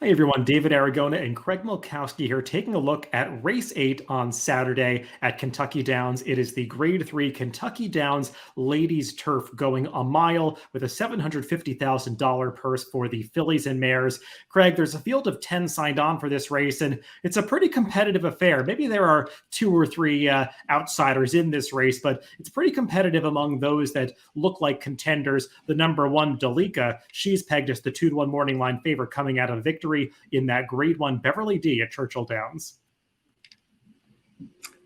Hi everyone, David Aragona and Craig Milkowski here taking a look at race 8 on Saturday at Kentucky Downs. It is the Grade 3 Kentucky Downs Ladies Turf going a mile with a $750,000 purse for the fillies and mares. Craig, there's a field of 10 signed on for this race, and it's a pretty competitive affair. Maybe there are two or three outsiders in this race, but it's pretty competitive among those that look like contenders. The number one, Delica, she's pegged as the 2-1 morning line favorite coming out of victory in that Grade 1 Beverly D at Churchill Downs.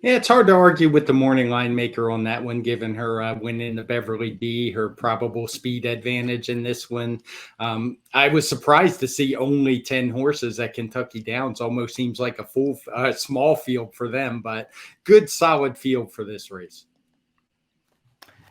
Yeah, it's hard to argue with the morning line maker on that one, given her win in the Beverly D, her probable speed advantage in this one. I was surprised to see only 10 horses at Kentucky Downs. Almost seems like a small field for them, but good solid field for this race.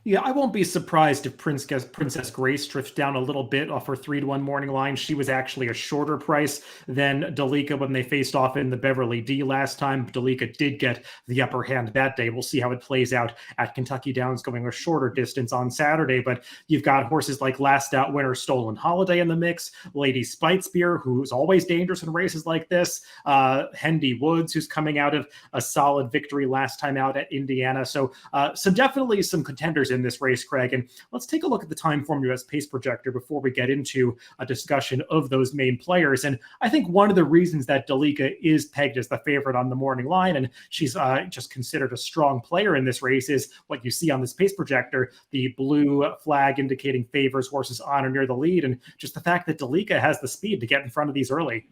Yeah, I won't be surprised if Princess Grace drifts down a little bit off her 3-1 morning line. She was actually a shorter price than Delica when they faced off in the Beverly D last time. Delica did get the upper hand that day. We'll see how it plays out at Kentucky Downs going a shorter distance on Saturday. But you've got horses like Last Out winner Stolen Holiday in the mix, Lady Spitespear, who's always dangerous in races like this, Hendy Woods, who's coming out of a solid victory last time out at Indiana. So definitely some contenders in this race, Craig. And let's take a look at the Time Form US pace projector before we get into a discussion of those main players. And I think one of the reasons that Delica is pegged as the favorite on the morning line, and she's just considered a strong player in this race, is what you see on this pace projector, the blue flag indicating favors horses on or near the lead, and just the fact that Delica has the speed to get in front of these early.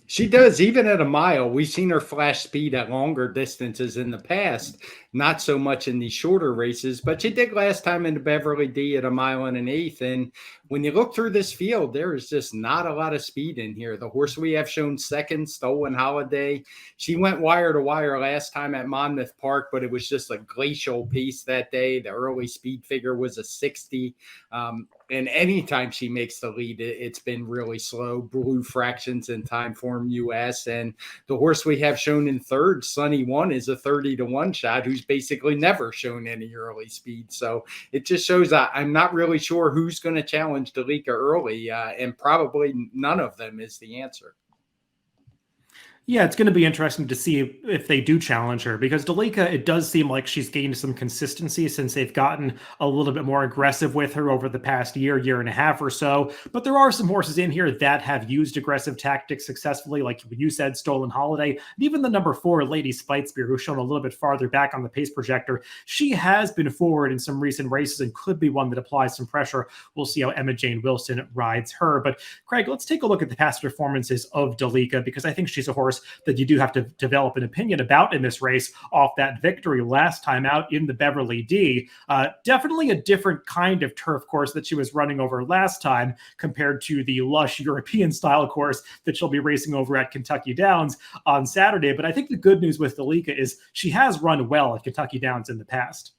She does, even at a mile. We've seen her flash speed at longer distances in the past, not so much in these shorter races, but she did last time in the Beverly D at a mile and an eighth. And when you look through this field, there is just not a lot of speed in here. The horse we have shown second, Stolen Holiday, she went wire to wire last time at Monmouth Park, but it was just a glacial pace that day. The early speed figure was a 60. And anytime she makes the lead, it's been really slow. Blue fractions in Time Form US. And the horse we have shown in third, Sunny One, is a 30-1 shot who's basically never shown any early speed. So it just shows that I'm not really sure who's going to challenge Delica early, and probably none of them is the answer. Yeah, it's going to be interesting to see if they do challenge her, because Delica, it does seem like she's gained some consistency since they've gotten a little bit more aggressive with her over the past year and a half or so. But there are some horses in here that have used aggressive tactics successfully, like you said, Stolen Holiday, and even the number 4, Lady Spitespear, who's shown a little bit farther back on the pace projector. She has been forward in some recent races and could be one that applies some pressure. We'll see how Emma Jane Wilson rides her. But Craig, let's take a look at the past performances of Delica, because I think she's a horse that you do have to develop an opinion about in this race off that victory last time out in the Beverly D. Definitely a different kind of turf course that she was running over last time compared to the lush European style course that she'll be racing over at Kentucky Downs on Saturday. But I think the good news with Delica is she has run well at Kentucky Downs in the past.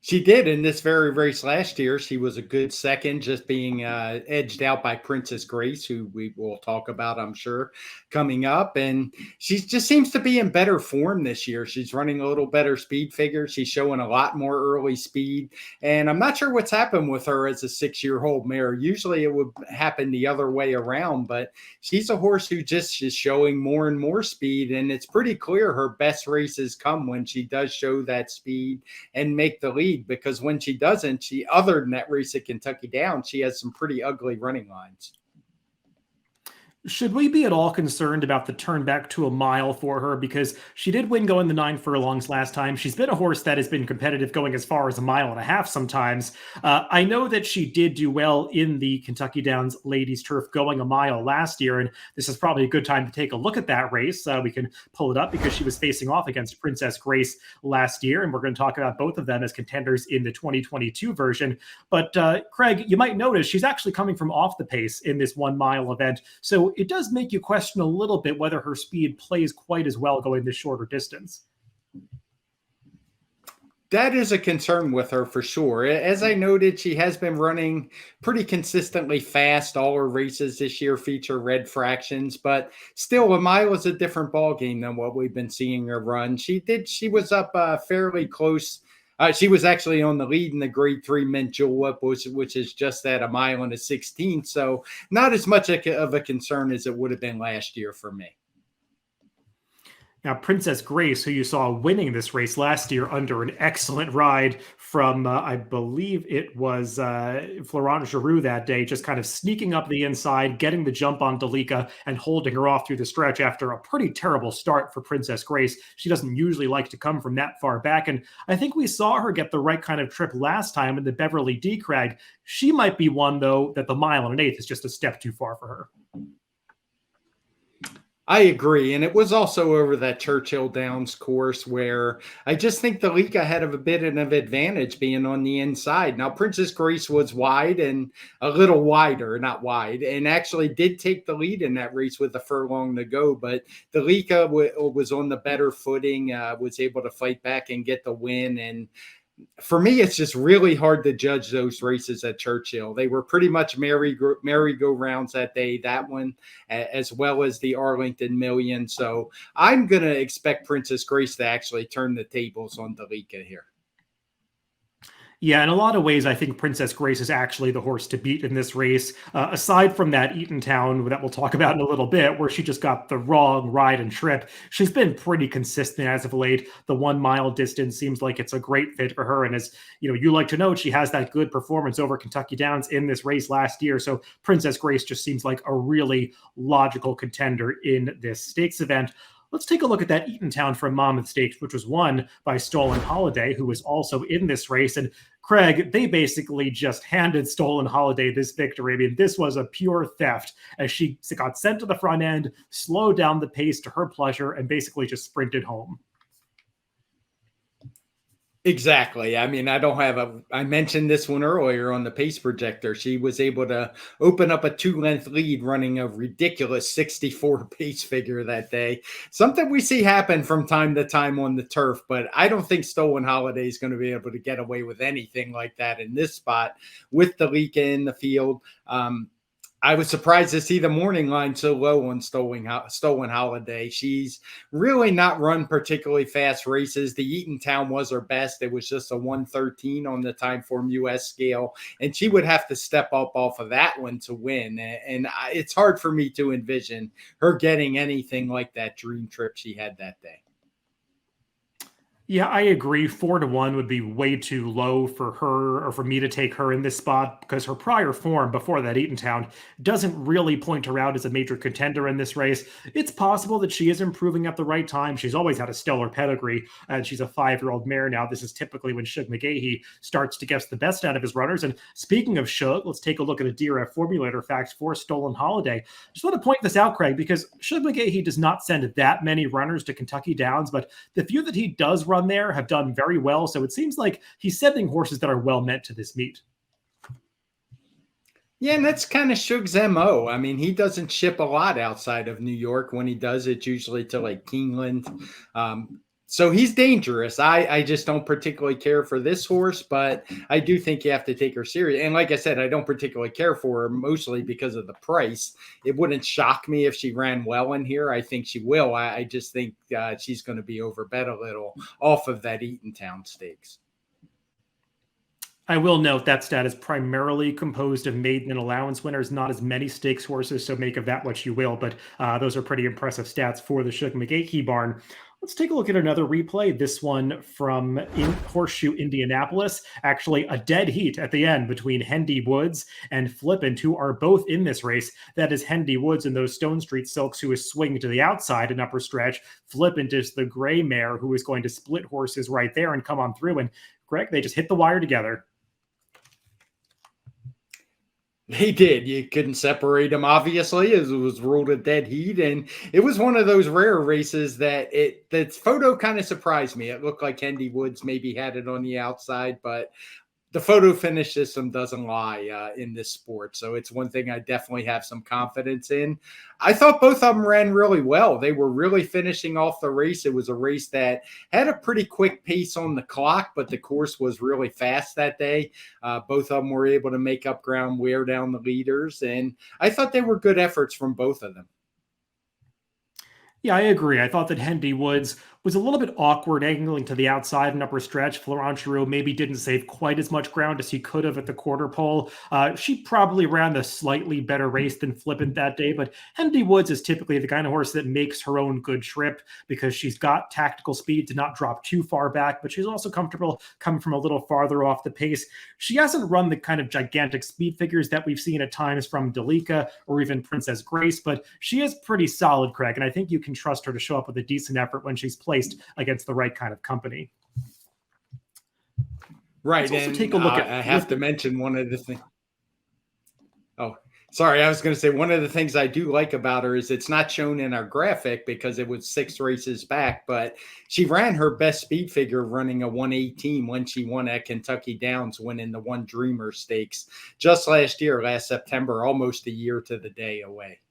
She did in this very race last year. She was a good second, just being edged out by Princess Grace, who we will talk about, I'm sure, coming up. And she just seems to be in better form this year. She's running a little better speed figure. She's showing a lot more early speed. And I'm not sure what's happened with her as a 6-year-old mare. Usually it would happen the other way around, but she's a horse who just is showing more and more speed. And it's pretty clear her best races come when she does show that speed and make the lead. Because when she doesn't, other than that race at Kentucky Downs, she has some pretty ugly running lines. Should we be at all concerned about the turn back to a mile for her? Because she did win going the 9 furlongs last time. She's been a horse that has been competitive going as far as a mile and a half sometimes. I know that she did do well in the Kentucky Downs Ladies Turf going a mile last year, and this is probably a good time to take a look at that race. We can pull it up because she was facing off against Princess Grace last year, and we're going to talk about both of them as contenders in the 2022 version. But Craig, you might notice she's actually coming from off the pace in this 1 mile event. So it does make you question a little bit whether her speed plays quite as well going this shorter distance. That is a concern with her for sure. As I noted, she has been running pretty consistently fast. All her races this year feature red fractions, but still a mile is a different ballgame than what we've been seeing her run. She was up fairly close She was actually on the lead in the Grade 3 mint julep, which is just at a mile and a 16. So not as much of a concern as it would have been last year for me. Now, Princess Grace, who you saw winning this race last year under an excellent ride from, I believe it was Florent Giroux that day, just kind of sneaking up the inside, getting the jump on Delica, and holding her off through the stretch after a pretty terrible start for Princess Grace. She doesn't usually like to come from that far back, and I think we saw her get the right kind of trip last time in the Beverly D. Crag. She might be one, though, that the mile and an eighth is just a step too far for her. I agree. And it was also over that Churchill Downs course where I just think the Delica had a bit of an advantage being on the inside. Now, Princess Grace was wide and a little wider, not wide, and actually did take the lead in that race with a furlong to go. But the Delica was on the better footing, was able to fight back and get the win. And for me, it's just really hard to judge those races at Churchill. They were pretty much merry-go-rounds that day, that one, as well as the Arlington Million. So I'm going to expect Princess Grace to actually turn the tables on Delica here. Yeah, in a lot of ways, I think Princess Grace is actually the horse to beat in this race. Aside from that Eatontown that we'll talk about in a little bit, where she just got the wrong ride and trip, she's been pretty consistent as of late. The 1 mile distance seems like it's a great fit for her. And as you like to note, she has that good performance over Kentucky Downs in this race last year. So Princess Grace just seems like a really logical contender in this stakes event. Let's take a look at that Eatontown from Monmouth Stakes, which was won by Stolen Holiday, who was also in this race. And Craig, they basically just handed Stolen Holiday this victory. I mean, this was a pure theft as she got sent to the front end, slowed down the pace to her pleasure, and basically just sprinted home. Exactly. I mean, I mentioned this one earlier on the pace projector. She was able to open up a 2-length lead running a ridiculous 64 pace figure that day. Something we see happen from time to time on the turf, but I don't think Stolen Holiday is going to be able to get away with anything like that in this spot with Delica in the field. I was surprised to see the morning line so low on Stolen Holiday. She's really not run particularly fast races. The Eatontown was her best. It was just a 1:13 on the Timeform US scale, and she would have to step up off of that one to win. And it's hard for me to envision her getting anything like that dream trip she had that day. Yeah, I agree. 4-1 would be way too low for her or for me to take her in this spot because her prior form before that Eatontown doesn't really point her out as a major contender in this race. It's possible that she is improving at the right time. She's always had a stellar pedigree, and she's a 5-year-old mare now. This is typically when Shug McGahee starts to get the best out of his runners. And speaking of Shug, let's take a look at a DRF Formulator facts for Stolen Holiday. Just want to point this out, Craig, because Shug McGahee does not send that many runners to Kentucky Downs, but the few that he does run there have done very well. So it seems like he's sending horses that are well meant to this meet. Yeah, and that's kind of Shug's MO. I mean, he doesn't ship a lot outside of New York. When he does, it's usually to like Keeneland. So he's dangerous. I just don't particularly care for this horse, but I do think you have to take her serious. And like I said, I don't particularly care for her mostly because of the price. It wouldn't shock me if she ran well in here. I think she will. I just think she's going to be overbet a little off of that Eatontown stakes. I will note that stat is primarily composed of maiden and allowance winners, not as many stakes horses, so make of that what you will, but those are pretty impressive stats for the Shug McGahee barn. Let's take a look at another replay, this one from Horseshoe, Indianapolis. Actually, a dead heat at the end between Hendy Woods and Flippant, who are both in this race. That is Hendy Woods and those Stone Street Silks, who is swinging to the outside in upper stretch. Flippant is the gray mare who is going to split horses right there and come on through. And Greg, they just hit the wire together. They did. You couldn't separate them, obviously, as it was ruled a dead heat. And it was one of those rare races that the photo kind of surprised me. It looked like Hendy Woods maybe had it on the outside, but the photo finish system doesn't lie in this sport. So it's one thing I definitely have some confidence in. I thought both of them ran really well. They were really finishing off the race. It was a race that had a pretty quick pace on the clock, but the course was really fast that day. Both of them were able to make up ground, wear down the leaders. And I thought they were good efforts from both of them. Yeah, I agree. I thought that Hendy Woods was a little bit awkward angling to the outside and upper stretch. Florent Giroux maybe didn't save quite as much ground as he could have at the quarter pole. She probably ran the slightly better race than Flippant that day, but Hendy Woods is typically the kind of horse that makes her own good trip because she's got tactical speed to not drop too far back, but she's also comfortable coming from a little farther off the pace. She hasn't run the kind of gigantic speed figures that we've seen at times from Delica or even Princess Grace, but she is pretty solid, Craig, and I think you can trust her to show up with a decent effort when she's played against the right kind of company. Right. And take a look at I have to mention one of the things. Oh, sorry. I was going to say one of the things I do like about her is it's not shown in our graphic because it was 6 races back, but she ran her best speed figure running a 118 when she won at Kentucky Downs, winning the One Dreamer Stakes just last September, almost a year to the day away.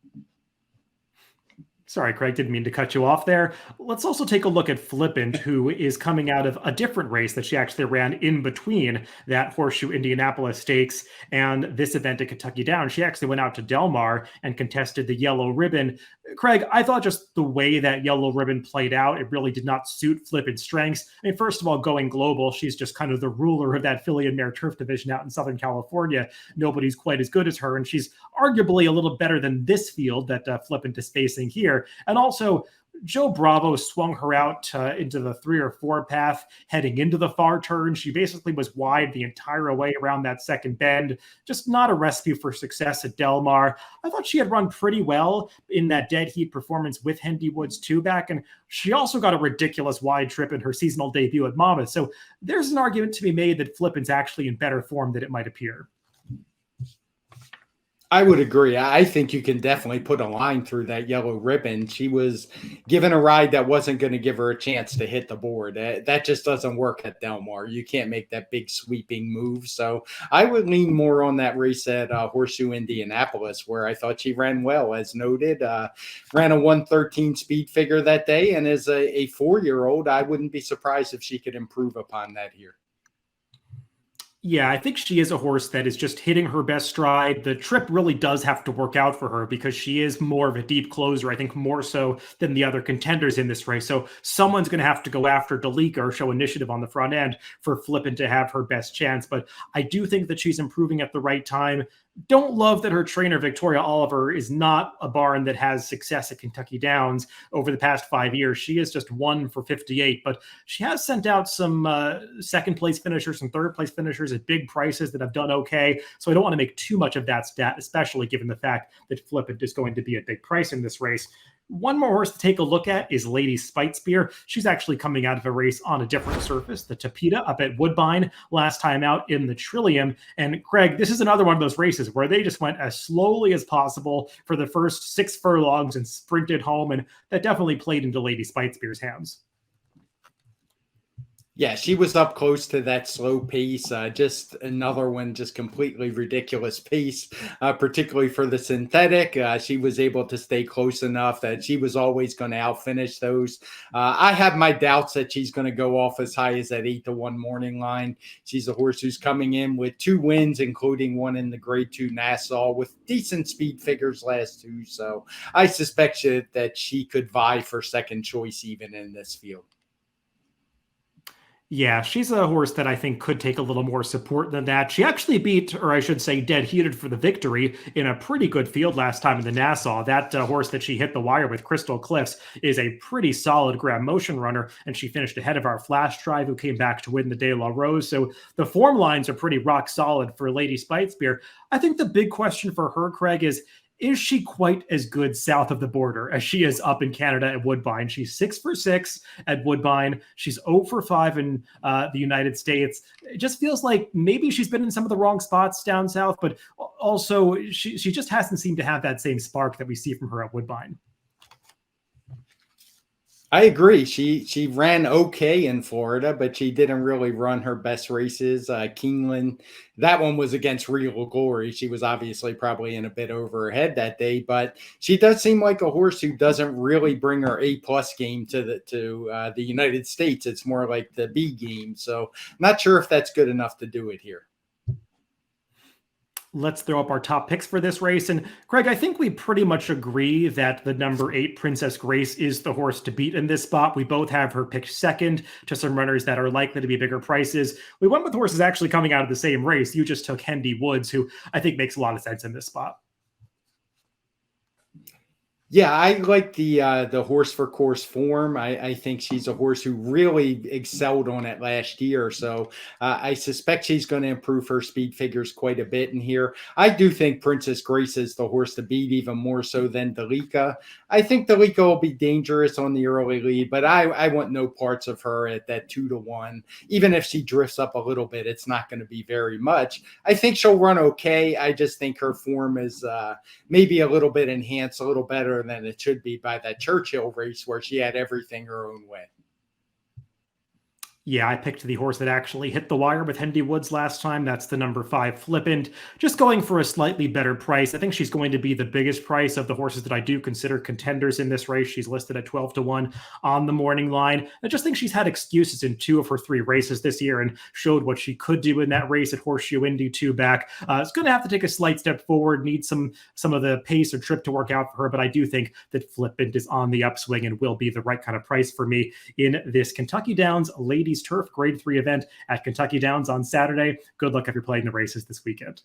Sorry, Craig, didn't mean to cut you off there. Let's also take a look at Flippant, who is coming out of a different race that she actually ran in between that Horseshoe Indianapolis Stakes and this event at Kentucky Downs. She actually went out to Del Mar and contested the Yellow Ribbon. Craig, I thought just the way that Yellow Ribbon played out, it really did not suit Flippant's strengths. I mean, first of all, going global, she's just kind of the ruler of that filly and mare turf division out in Southern California. Nobody's quite as good as her, and she's arguably a little better than this field that Flippant is facing here. And also, Joe Bravo swung her out into the 3 or 4 path heading into the far turn. She basically was wide the entire way around that second bend. Just not a recipe for success at Del Mar. I thought she had run pretty well in that dead heat performance with Hendy Woods 2 back, and she also got a ridiculous wide trip in her seasonal debut at Monmouth. So there's an argument to be made that Flippant's actually in better form than it might appear. I would agree. I think you can definitely put a line through that Yellow Ribbon. She was given a ride that wasn't going to give her a chance to hit the board. That just doesn't work at Del Mar. You can't make that big sweeping move. So I would lean more on that race at Horseshoe Indianapolis, where I thought she ran well, as noted. Ran a 113 speed figure that day. And as a 4-year-old, I wouldn't be surprised if she could improve upon that here. Yeah, I think she is a horse that is just hitting her best stride. The trip really does have to work out for her because she is more of a deep closer, I think more so than the other contenders in this race. So someone's going to have to go after Delica or show initiative on the front end for Flippant to have her best chance. But I do think that she's improving at the right time. Don't love that her trainer, Victoria Oliver, is not a barn that has success at Kentucky Downs over the past 5 years. She is just 1 for 58, but she has sent out some second place finishers and third place finishers at big prices that have done okay. So I don't want to make too much of that stat, especially given the fact that Flippant is going to be a big price in this race. One more horse to take a look at is Lady Spitespear. She's actually coming out of a race on a different surface, the Tapeta up at Woodbine, last time out in the Trillium. And Craig, this is another one of those races where they just went as slowly as possible for the first 6 furlongs and sprinted home, and that definitely played into Lady Spitespear's hands. Yeah, she was up close to that slow pace. Just another one, just completely ridiculous pace, particularly for the synthetic. She was able to stay close enough that she was always going to outfinish those. I have my doubts that she's going to go off as high as that 8-1 morning line. She's a horse who's coming in with 2 wins, including one in the Grade 2 Nassau with decent speed figures last 2. So I suspect that she could vie for second choice even in this field. Yeah, she's a horse that I think could take a little more support than that. She actually beat, or I should say dead heated for the victory in a pretty good field last time in the Nassau. That horse that she hit the wire with, Crystal Cliffs, is a pretty solid grab motion runner, and she finished ahead of our Flash Drive, who came back to win the De La Rose. So the form lines are pretty rock solid for Lady Spitespear. I think the big question for her, Craig, is she quite as good south of the border as she is up in Canada at Woodbine? She's 6 for 6 at Woodbine. She's 0 for 5 in the United States. It just feels like maybe she's been in some of the wrong spots down south, but also she just hasn't seemed to have that same spark that we see from her at Woodbine. I agree. She ran okay in Florida, but she didn't really run her best races. Keeneland, that one was against Real Glory. She was obviously probably in a bit over her head that day, but she does seem like a horse who doesn't really bring her A+ game to the United States. It's more like the B game. So not sure if that's good enough to do it here. Let's throw up our top picks for this race. And Craig, I think we pretty much agree that the number 8 Princess Grace is the horse to beat in this spot. We both have her picked second to some runners that are likely to be bigger prices. We went with horses actually coming out of the same race. You just took Hendy Woods, who I think makes a lot of sense in this spot. Yeah, I like the horse for course form. I think she's a horse who really excelled on it last year. So I suspect she's going to improve her speed figures quite a bit in here. I do think Princess Grace is the horse to beat, even more so than Delica. I think Delica will be dangerous on the early lead, but I want no parts of her at that 2-1. Even if she drifts up a little bit, it's not going to be very much. I think she'll run okay. I just think her form is maybe a little bit enhanced, a little better than it should be by that Churchill race where she had everything her own way. Yeah, I picked the horse that actually hit the wire with Hendy Woods last time. That's the number 5 Flippant. Just going for a slightly better price. I think she's going to be the biggest price of the horses that I do consider contenders in this race. She's listed at 12-1 on the morning line. I just think she's had excuses in 2 of her 3 races this year and showed what she could do in that race at Horseshoe Indy 2 back. It's going to have to take a slight step forward, need some of the pace or trip to work out for her, but I do think that Flippant is on the upswing and will be the right kind of price for me in this Kentucky Downs Ladies Turf Grade 3 event at Kentucky Downs on Saturday. Good luck if you're playing the races this weekend.